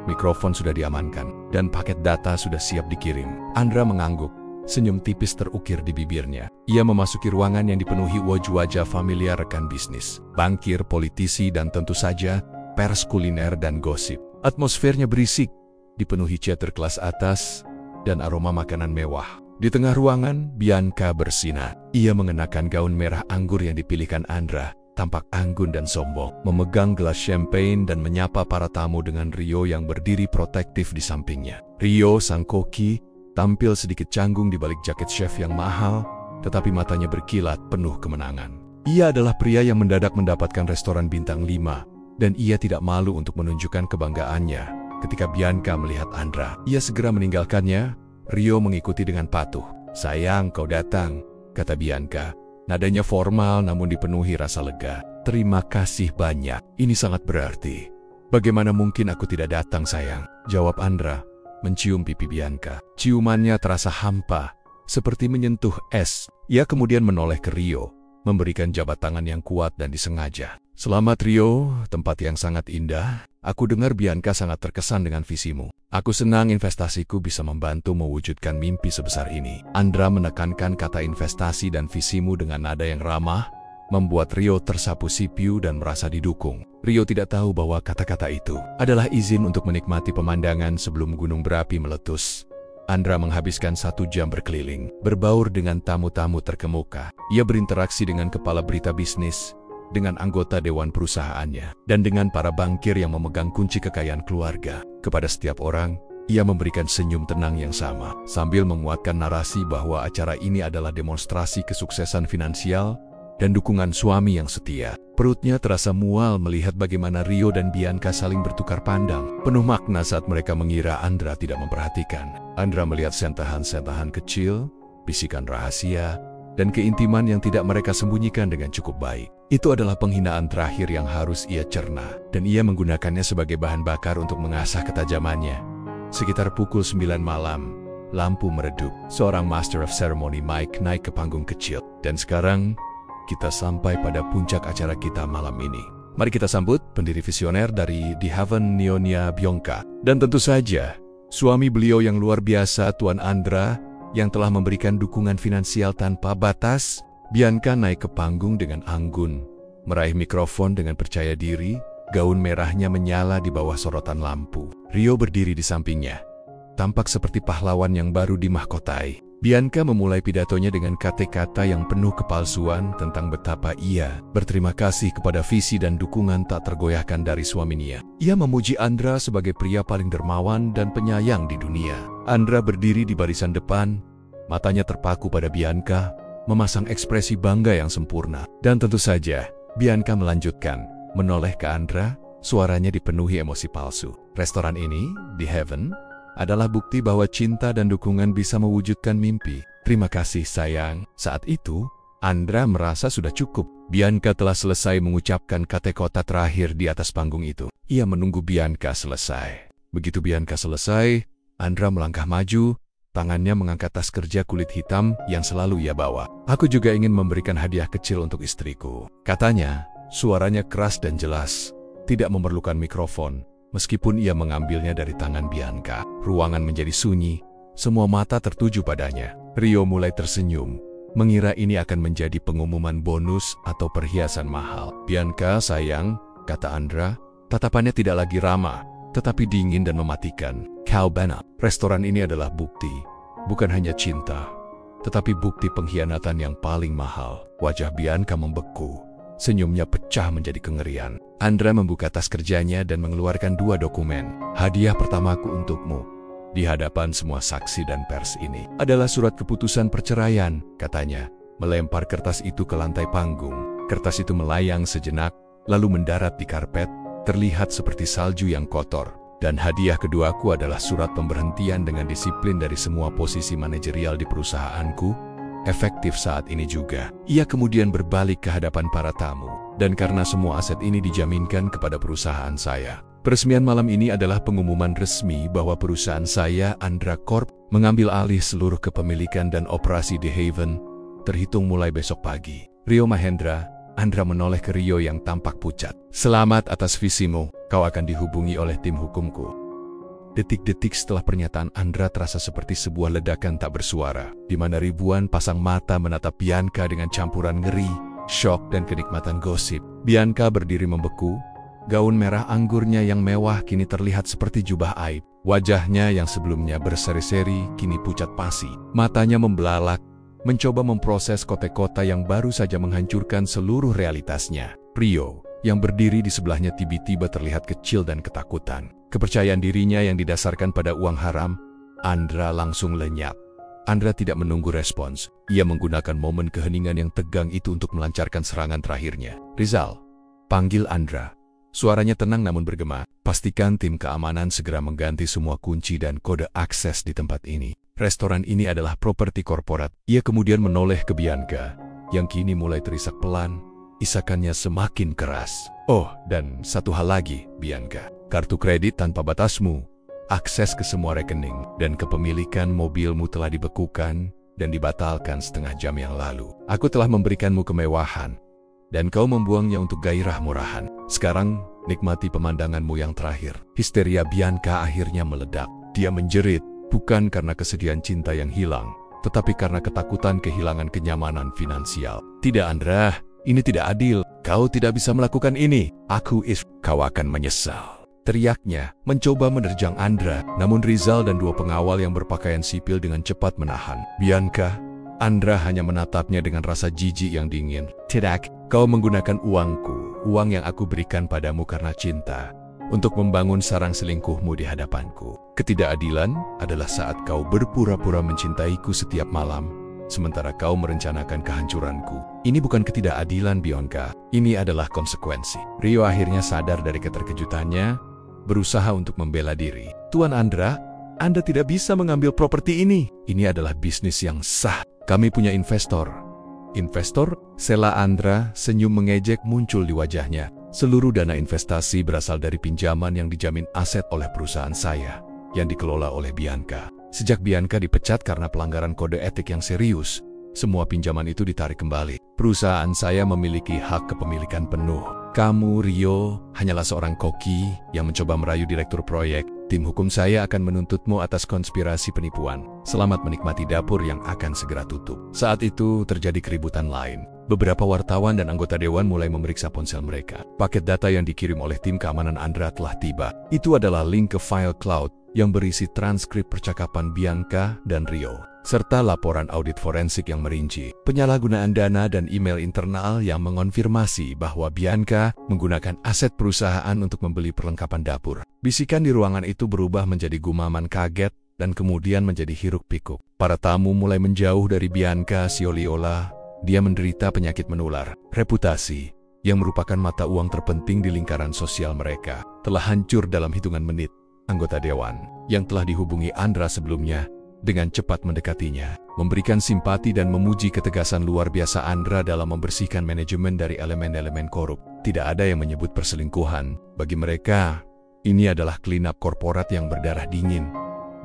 Mikrofon sudah diamankan, dan paket data sudah siap dikirim. Andra mengangguk, senyum tipis terukir di bibirnya. Ia memasuki ruangan yang dipenuhi wajah-wajah familiar rekan bisnis, bankir, politisi, dan tentu saja pers kuliner dan gosip. Atmosfernya berisik, dipenuhi cater kelas atas, dan aroma makanan mewah. Di tengah ruangan, Bianca bersinar. Ia mengenakan gaun merah anggur yang dipilihkan Andra, tampak anggun dan sombong, memegang gelas champagne dan menyapa para tamu dengan Rio yang berdiri protektif di sampingnya. Rio, sang koki, tampil sedikit canggung di balik jaket chef yang mahal, tetapi matanya berkilat penuh kemenangan. Ia adalah pria yang mendadak mendapatkan restoran bintang 5, dan ia tidak malu untuk menunjukkan kebanggaannya. Ketika Bianca melihat Andra, ia segera meninggalkannya. Rio mengikuti dengan patuh. "Sayang, kau datang," kata Bianca. Nadanya formal namun dipenuhi rasa lega. "Terima kasih banyak, ini sangat berarti." "Bagaimana mungkin aku tidak datang, sayang?" jawab Andra, mencium pipi Bianca. Ciumannya terasa hampa, seperti menyentuh es. Ia kemudian menoleh ke Rio, memberikan jabat tangan yang kuat dan disengaja. "Selamat Rio, tempat yang sangat indah. Aku dengar Bianca sangat terkesan dengan visimu. Aku senang investasiku bisa membantu mewujudkan mimpi sebesar ini." Andra menekankan kata investasi dan visimu dengan nada yang ramah, membuat Rio tersapu sipiu dan merasa didukung. Rio tidak tahu bahwa kata-kata itu adalah izin untuk menikmati pemandangan sebelum gunung berapi meletus. Andra menghabiskan 1 jam berkeliling, berbaur dengan tamu-tamu terkemuka. Ia berinteraksi dengan kepala berita bisnis, dengan anggota dewan perusahaannya, dan dengan para bankir yang memegang kunci kekayaan keluarga. Kepada setiap orang, ia memberikan senyum tenang yang sama, sambil menguatkan narasi bahwa acara ini adalah demonstrasi kesuksesan finansial dan dukungan suami yang setia. Perutnya terasa mual melihat bagaimana Rio dan Bianca saling bertukar pandang, penuh makna saat mereka mengira Andra tidak memperhatikan. Andra melihat sentahan-sentahan kecil, bisikan rahasia, dan keintiman yang tidak mereka sembunyikan dengan cukup baik. Itu adalah penghinaan terakhir yang harus ia cerna, dan ia menggunakannya sebagai bahan bakar untuk mengasah ketajamannya. Sekitar pukul 9 malam, lampu meredup. Seorang Master of Ceremony, Mike, naik ke panggung kecil. Dan sekarang, kita sampai pada puncak acara kita malam ini. Mari kita sambut pendiri visioner dari The Heaven, Nyonya Bianca. Dan tentu saja, suami beliau yang luar biasa, Tuan Andra, yang telah memberikan dukungan finansial tanpa batas. Bianca naik ke panggung dengan anggun, meraih mikrofon dengan percaya diri, gaun merahnya menyala di bawah sorotan lampu. Rio berdiri di sampingnya, tampak seperti pahlawan yang baru dimahkotai. Bianca memulai pidatonya dengan kata-kata yang penuh kepalsuan tentang betapa ia berterima kasih kepada visi dan dukungan tak tergoyahkan dari suaminya. Ia memuji Andra sebagai pria paling dermawan dan penyayang di dunia. Andra berdiri di barisan depan, matanya terpaku pada Bianca, memasang ekspresi bangga yang sempurna. Dan tentu saja, Bianca melanjutkan, menoleh ke Andra, suaranya dipenuhi emosi palsu. "Restoran ini, The Heaven, adalah bukti bahwa cinta dan dukungan bisa mewujudkan mimpi. Terima kasih, sayang." Saat itu, Andra merasa sudah cukup. Bianca telah selesai mengucapkan kata-kata terakhir di atas panggung itu. Ia menunggu Bianca selesai. Begitu Bianca selesai, Andra melangkah maju, tangannya mengangkat tas kerja kulit hitam yang selalu ia bawa. "Aku juga ingin memberikan hadiah kecil untuk istriku," katanya. Suaranya keras dan jelas, tidak memerlukan mikrofon, meskipun ia mengambilnya dari tangan Bianca. Ruangan menjadi sunyi, semua mata tertuju padanya. Rio mulai tersenyum, mengira ini akan menjadi pengumuman bonus atau perhiasan mahal. "Bianca, sayang," kata Andra, tatapannya tidak lagi ramah, tetapi dingin dan mematikan. "Kau benar, restoran ini adalah bukti, bukan hanya cinta, tetapi bukti pengkhianatan yang paling mahal." Wajah Bianca membeku, senyumnya pecah menjadi kengerian. Andra membuka tas kerjanya dan mengeluarkan 2 dokumen. "Hadiah pertamaku untukmu, di hadapan semua saksi dan pers, ini adalah surat keputusan perceraian," katanya. melempar kertas itu ke lantai panggung. Kertas itu melayang sejenak, lalu mendarat di karpet, terlihat seperti salju yang kotor. Dan hadiah keduaku adalah surat pemberhentian dengan disiplin dari semua posisi manajerial di perusahaanku, efektif saat ini juga. Ia kemudian berbalik ke hadapan para tamu. Dan karena semua aset ini dijaminkan kepada perusahaan saya, peresmian malam ini adalah pengumuman resmi bahwa perusahaan saya, Andra Corp, mengambil alih seluruh kepemilikan dan operasi The Haven, terhitung mulai besok pagi. Rio Mahendra. Andra menoleh ke Rio yang tampak pucat. Selamat atas visimu, kau akan dihubungi oleh tim hukumku. Detik-detik setelah pernyataan Andra terasa seperti sebuah ledakan tak bersuara, di mana ribuan pasang mata menatap Bianca dengan campuran ngeri, syok, dan kenikmatan gosip. Bianca berdiri membeku, gaun merah anggurnya yang mewah kini terlihat seperti jubah aib. Wajahnya yang sebelumnya berseri-seri kini pucat pasi. Matanya membelalak, mencoba memproses kotak-kotak yang baru saja menghancurkan seluruh realitasnya. Rio, yang berdiri di sebelahnya tiba-tiba terlihat kecil dan ketakutan. Kepercayaan dirinya yang didasarkan pada uang haram, Andra langsung lenyap. Andra tidak menunggu respons. Ia menggunakan momen keheningan yang tegang itu untuk melancarkan serangan terakhirnya. Rizal, panggil Andra. Suaranya tenang namun bergema. Pastikan tim keamanan segera mengganti semua kunci dan kode akses di tempat ini. Restoran ini adalah properti korporat. Ia kemudian menoleh ke Bianca, yang kini mulai terisak pelan, isakannya semakin keras. Oh, dan satu hal lagi, Bianca. Kartu kredit tanpa batasmu, akses ke semua rekening, dan kepemilikan mobilmu telah dibekukan dan dibatalkan setengah jam yang lalu. Aku telah memberikanmu kemewahan, dan kau membuangnya untuk gairah murahan. Sekarang, nikmati pemandanganmu yang terakhir. Histeria Bianca akhirnya meledak. Dia menjerit, bukan karena kesedihan cinta yang hilang, tetapi karena ketakutan kehilangan kenyamanan finansial. Tidak, Andra, ini tidak adil. Kau tidak bisa melakukan ini. Kau akan menyesal. Teriaknya, mencoba menerjang Andra, namun Rizal dan dua pengawal yang berpakaian sipil dengan cepat menahan. Bianca, Andra hanya menatapnya dengan rasa jijik yang dingin. Tidak, kau menggunakan uangku, uang yang aku berikan padamu karena cinta, untuk membangun sarang selingkuhmu di hadapanku. Ketidakadilan adalah saat kau berpura-pura mencintaiku setiap malam, sementara kau merencanakan kehancuranku. Ini bukan ketidakadilan, Bianca. Ini adalah konsekuensi. Rio akhirnya sadar dari keterkejutannya, berusaha untuk membela diri. Tuan Andra, Anda tidak bisa mengambil properti ini. Ini adalah bisnis yang sah. Kami punya investor. Investor? Sela Andra, senyum mengejek muncul di wajahnya. Seluruh dana investasi berasal dari pinjaman yang dijamin aset oleh perusahaan saya, yang dikelola oleh Bianca. Sejak Bianca dipecat karena pelanggaran kode etik yang serius, semua pinjaman itu ditarik kembali. Perusahaan saya memiliki hak kepemilikan penuh. Kamu, Rio, hanyalah seorang koki yang mencoba merayu direktur proyek. Tim hukum saya akan menuntutmu atas konspirasi penipuan. Selamat menikmati dapur yang akan segera tutup. Saat itu terjadi keributan lain. Beberapa wartawan dan anggota dewan mulai memeriksa ponsel mereka. Paket data yang dikirim oleh tim keamanan Andra telah tiba. Itu adalah link ke file cloud yang berisi transkrip percakapan Bianca dan Rio, serta laporan audit forensik yang merinci penyalahgunaan dana dan email internal yang mengonfirmasi bahwa Bianca menggunakan aset perusahaan untuk membeli perlengkapan dapur. Bisikan di ruangan itu berubah menjadi gumaman kaget dan kemudian menjadi hiruk-pikuk. Para tamu mulai menjauh dari Bianca seolah-olah dia menderita penyakit menular. Reputasi, yang merupakan mata uang terpenting di lingkaran sosial mereka, telah hancur dalam hitungan menit. Anggota dewan yang telah dihubungi Andra sebelumnya dengan cepat mendekatinya, memberikan simpati dan memuji ketegasan luar biasa Andra dalam membersihkan manajemen dari elemen-elemen korup. Tidak ada yang menyebut perselingkuhan. Bagi mereka, ini adalah clean-up korporat yang berdarah dingin.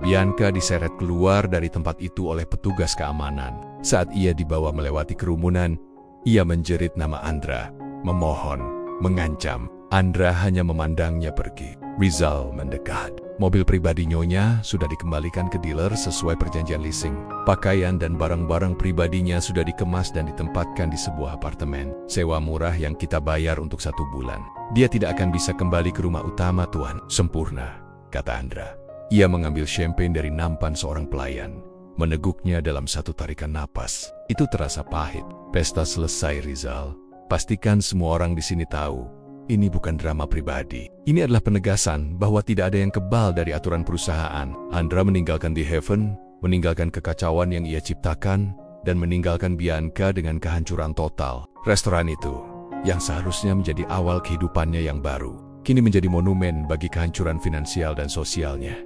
Bianca diseret keluar dari tempat itu oleh petugas keamanan. Saat ia dibawa melewati kerumunan, ia menjerit nama Andra, memohon, mengancam. Andra hanya memandangnya pergi. Rizal mendekat. Mobil pribadi Nyonya sudah dikembalikan ke dealer sesuai perjanjian leasing. Pakaian dan barang-barang pribadinya sudah dikemas dan ditempatkan di sebuah apartemen sewa murah yang kita bayar untuk 1 bulan. Dia tidak akan bisa kembali ke rumah utama, Tuan. Sempurna, kata Andra. Ia mengambil champagne dari nampan seorang pelayan, meneguknya dalam satu tarikan napas. Itu terasa pahit. Pesta selesai, Rizal. Pastikan semua orang di sini tahu. Ini bukan drama pribadi. Ini adalah penegasan bahwa tidak ada yang kebal dari aturan perusahaan. Andra meninggalkan The Haven, meninggalkan kekacauan yang ia ciptakan, dan meninggalkan Bianca dengan kehancuran total. Restoran itu, yang seharusnya menjadi awal kehidupannya yang baru, kini menjadi monumen bagi kehancuran finansial dan sosialnya.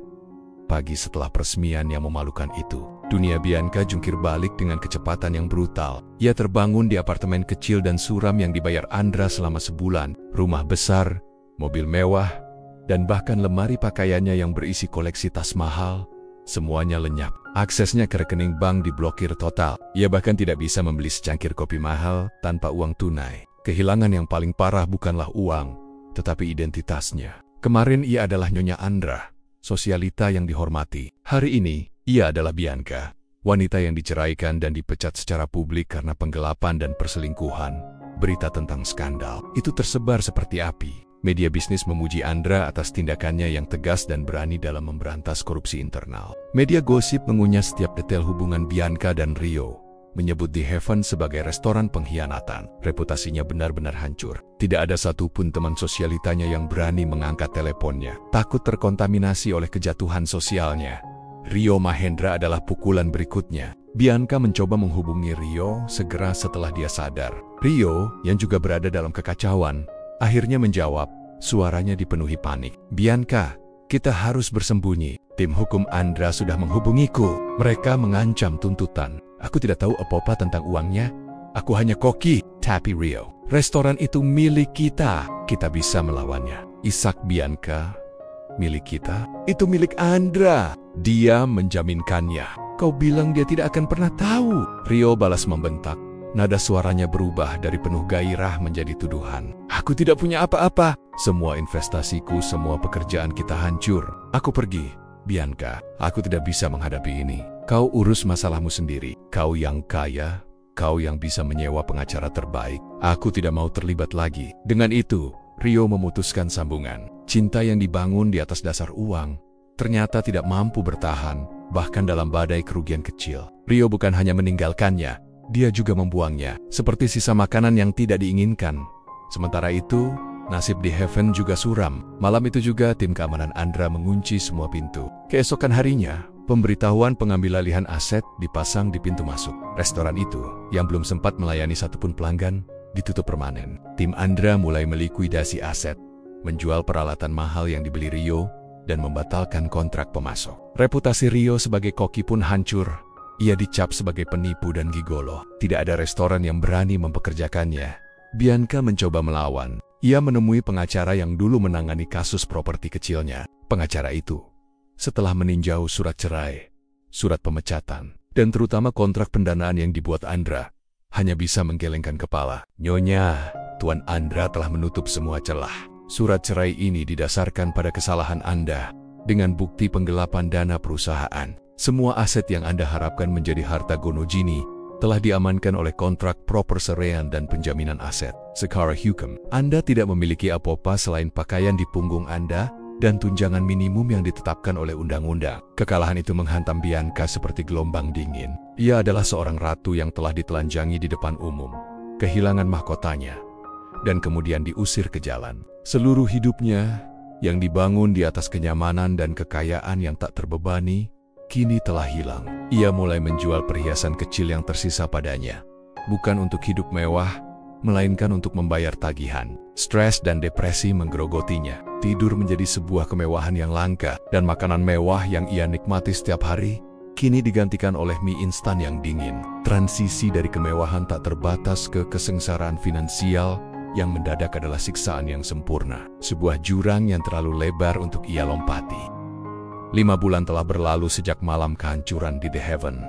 Pagi setelah peresmian yang memalukan itu, dunia Bianca jungkir balik dengan kecepatan yang brutal. Ia terbangun di apartemen kecil dan suram yang dibayar Andra selama sebulan, rumah besar, mobil mewah, dan bahkan lemari pakaiannya yang berisi koleksi tas mahal, semuanya lenyap. Aksesnya ke rekening bank diblokir total. Ia bahkan tidak bisa membeli secangkir kopi mahal tanpa uang tunai. Kehilangan yang paling parah bukanlah uang, tetapi identitasnya. Kemarin ia adalah Nyonya Andra, sosialita yang dihormati. Hari ini, ia adalah Bianca, wanita yang diceraikan dan dipecat secara publik karena penggelapan dan perselingkuhan. Berita tentang skandal itu tersebar seperti api. Media bisnis memuji Andra atas tindakannya yang tegas dan berani dalam memberantas korupsi internal. Media gosip mengunyah setiap detail hubungan Bianca dan Rio, menyebut The Heaven sebagai restoran pengkhianatan. Reputasinya benar-benar hancur. Tidak ada satupun teman sosialitanya yang berani mengangkat teleponnya, takut terkontaminasi oleh kejatuhan sosialnya. Rio Mahendra adalah pukulan berikutnya. Bianca mencoba menghubungi Rio segera setelah dia sadar. Rio, yang juga berada dalam kekacauan, akhirnya menjawab, suaranya dipenuhi panik. Bianca, kita harus bersembunyi. Tim hukum Andra sudah menghubungiku. Mereka mengancam tuntutan. Aku tidak tahu apa-apa tentang uangnya. Aku hanya koki. Tapi Rio, restoran itu milik kita. Kita bisa melawannya. Isak Bianca, milik kita? Itu milik Andra. Dia menjaminkannya. Kau bilang dia tidak akan pernah tahu. Rio balas membentak. Nada suaranya berubah dari penuh gairah menjadi tuduhan. Aku tidak punya apa-apa. Semua investasiku, semua pekerjaan kita hancur. Aku pergi. Bianca, aku tidak bisa menghadapi ini. Kau urus masalahmu sendiri. Kau yang kaya, kau yang bisa menyewa pengacara terbaik. Aku tidak mau terlibat lagi. Dengan itu, Rio memutuskan sambungan. Cinta yang dibangun di atas dasar uang ternyata tidak mampu bertahan, bahkan dalam badai kerugian kecil. Rio bukan hanya meninggalkannya, dia juga membuangnya, seperti sisa makanan yang tidak diinginkan. Sementara itu, nasib The Heaven juga suram. Malam itu juga tim keamanan Andra mengunci semua pintu. Keesokan harinya, pemberitahuan pengambil alihan aset dipasang di pintu masuk. Restoran itu, yang belum sempat melayani satupun pelanggan, ditutup permanen. Tim Andra mulai melikuidasi aset, menjual peralatan mahal yang dibeli Rio, dan membatalkan kontrak pemasok. Reputasi Rio sebagai koki pun hancur. Ia dicap sebagai penipu dan gigolo. Tidak ada restoran yang berani mempekerjakannya. Bianca mencoba melawan. Ia menemui pengacara yang dulu menangani kasus properti kecilnya. Pengacara itu, setelah meninjau surat cerai, surat pemecatan, dan terutama kontrak pendanaan yang dibuat Andra, hanya bisa menggelengkan kepala. Nyonya, Tuan Andra telah menutup semua celah. Surat cerai ini didasarkan pada kesalahan Anda dengan bukti penggelapan dana perusahaan. Semua aset yang Anda harapkan menjadi harta Gonojini telah diamankan oleh kontrak proper seraian dan penjaminan aset. Secara hukum, Anda tidak memiliki apa-apa selain pakaian di punggung Anda dan tunjangan minimum yang ditetapkan oleh undang-undang. Kekalahan itu menghantam Bianca seperti gelombang dingin. Ia adalah seorang ratu yang telah ditelanjangi di depan umum, kehilangan mahkotanya, dan kemudian diusir ke jalan. Seluruh hidupnya, yang dibangun di atas kenyamanan dan kekayaan yang tak terbebani, kini telah hilang. Ia mulai menjual perhiasan kecil yang tersisa padanya, bukan untuk hidup mewah, melainkan untuk membayar tagihan. Stres dan depresi menggerogotinya. Tidur menjadi sebuah kemewahan yang langka, dan makanan mewah yang ia nikmati setiap hari, kini digantikan oleh mie instan yang dingin. Transisi dari kemewahan tak terbatas ke kesengsaraan finansial yang mendadak adalah siksaan yang sempurna. Sebuah jurang yang terlalu lebar untuk ia lompati. 5 bulan telah berlalu sejak malam kehancuran di The Heaven.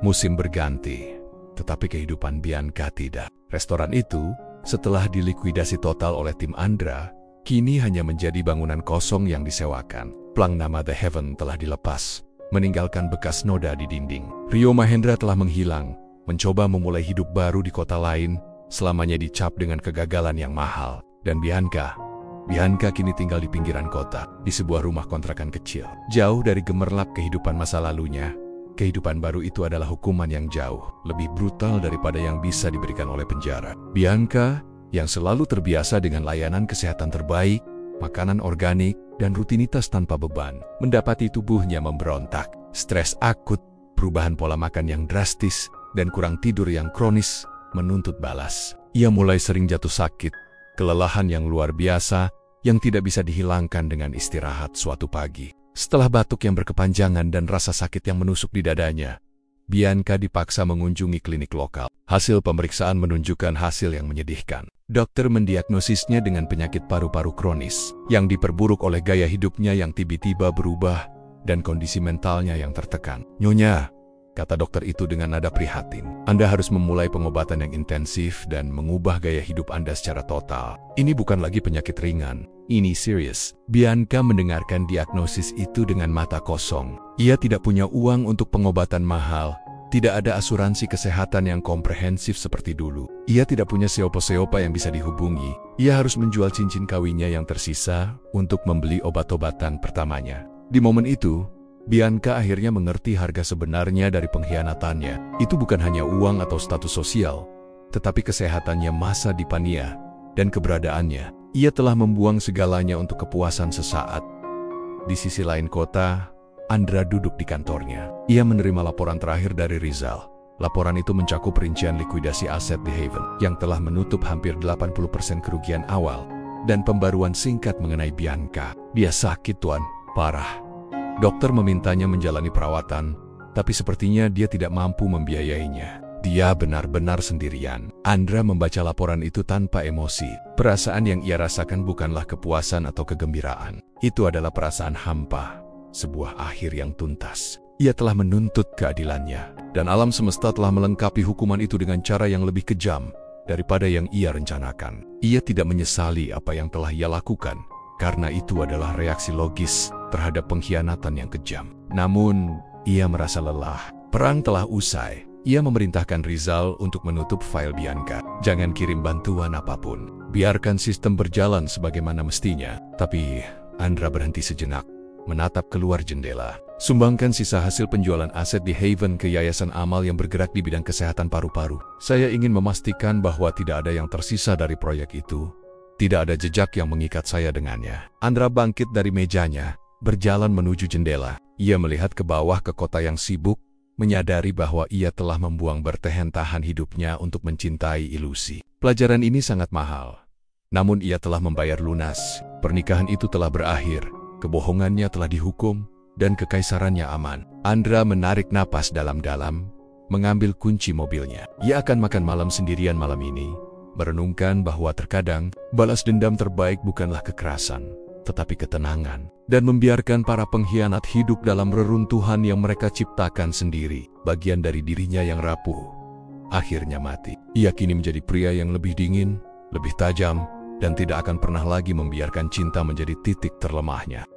Musim berganti, tetapi kehidupan Bianca tidak. Restoran itu, setelah dilikuidasi total oleh tim Andra, kini hanya menjadi bangunan kosong yang disewakan. Plang nama The Heaven telah dilepas, meninggalkan bekas noda di dinding. Rio Mahendra telah menghilang, mencoba memulai hidup baru di kota lain, selamanya dicap dengan kegagalan yang mahal. Dan Bianca kini tinggal di pinggiran kota, di sebuah rumah kontrakan kecil. Jauh dari gemerlap kehidupan masa lalunya, kehidupan baru itu adalah hukuman yang jauh lebih brutal daripada yang bisa diberikan oleh penjara. Bianca, yang selalu terbiasa dengan layanan kesehatan terbaik, makanan organik, dan rutinitas tanpa beban, mendapati tubuhnya memberontak. Stres akut, perubahan pola makan yang drastis, dan kurang tidur yang kronis menuntut balas. Ia mulai sering jatuh sakit, kelelahan yang luar biasa yang tidak bisa dihilangkan dengan istirahat suatu pagi. Setelah batuk yang berkepanjangan dan rasa sakit yang menusuk di dadanya, Bianca dipaksa mengunjungi klinik lokal. Hasil pemeriksaan menunjukkan hasil yang menyedihkan. Dokter mendiagnosisnya dengan penyakit paru-paru kronis yang diperburuk oleh gaya hidupnya yang tiba-tiba berubah dan kondisi mentalnya yang tertekan. "Nyonya," kata dokter itu dengan nada prihatin, "Anda harus memulai pengobatan yang intensif dan mengubah gaya hidup Anda secara total. Ini bukan lagi penyakit ringan, ini serius." Bianca mendengarkan diagnosis itu dengan mata kosong. Ia tidak punya uang untuk pengobatan mahal, tidak ada asuransi kesehatan yang komprehensif seperti dulu. Ia tidak punya seopa-seopa yang bisa dihubungi. Ia harus menjual cincin kawinnya yang tersisa untuk membeli obat-obatan pertamanya. Di momen itu, Bianca akhirnya mengerti harga sebenarnya dari pengkhianatannya. Itu bukan hanya uang atau status sosial, tetapi kesehatannya masa depannya dan keberadaannya. Ia telah membuang segalanya untuk kepuasan sesaat. Di sisi lain kota, Andra duduk di kantornya. Ia menerima laporan terakhir dari Rizal. Laporan itu mencakup rincian likuidasi aset The Haven yang telah menutup hampir 80% kerugian awal dan pembaruan singkat mengenai Bianca. "Dia sakit, Tuan. Parah. Dokter memintanya menjalani perawatan, tapi sepertinya dia tidak mampu membiayainya. Dia benar-benar sendirian." Andra membaca laporan itu tanpa emosi. Perasaan yang ia rasakan bukanlah kepuasan atau kegembiraan. Itu adalah perasaan hampa, sebuah akhir yang tuntas. Ia telah menuntut keadilannya, dan alam semesta telah melengkapi hukuman itu dengan cara yang lebih kejam daripada yang ia rencanakan. Ia tidak menyesali apa yang telah ia lakukan, karena itu adalah reaksi logis terhadap pengkhianatan yang kejam. Namun, ia merasa lelah. Perang telah usai. Ia memerintahkan Rizal untuk menutup file Bianca. "Jangan kirim bantuan apapun. Biarkan sistem berjalan sebagaimana mestinya." Tapi Andra berhenti sejenak, menatap keluar jendela. "Sumbangkan sisa hasil penjualan aset di Haven ke Yayasan Amal yang bergerak di bidang kesehatan paru-paru. Saya ingin memastikan bahwa tidak ada yang tersisa dari proyek itu. Tidak ada jejak yang mengikat saya dengannya." Andra bangkit dari mejanya, berjalan menuju jendela. Ia melihat ke bawah ke kota yang sibuk, menyadari bahwa ia telah membuang bertahan-tahan hidupnya untuk mencintai ilusi. Pelajaran ini sangat mahal. Namun ia telah membayar lunas. Pernikahan itu telah berakhir. Kebohongannya telah dihukum, dan kekaisarannya aman. Andra menarik napas dalam-dalam, mengambil kunci mobilnya. Ia akan makan malam sendirian malam ini, merenungkan bahwa terkadang balas dendam terbaik bukanlah kekerasan, tetapi ketenangan, dan membiarkan para pengkhianat hidup dalam reruntuhan yang mereka ciptakan sendiri. Bagian dari dirinya yang rapuh akhirnya mati. Ia kini menjadi pria yang lebih dingin, lebih tajam, dan tidak akan pernah lagi membiarkan cinta menjadi titik terlemahnya.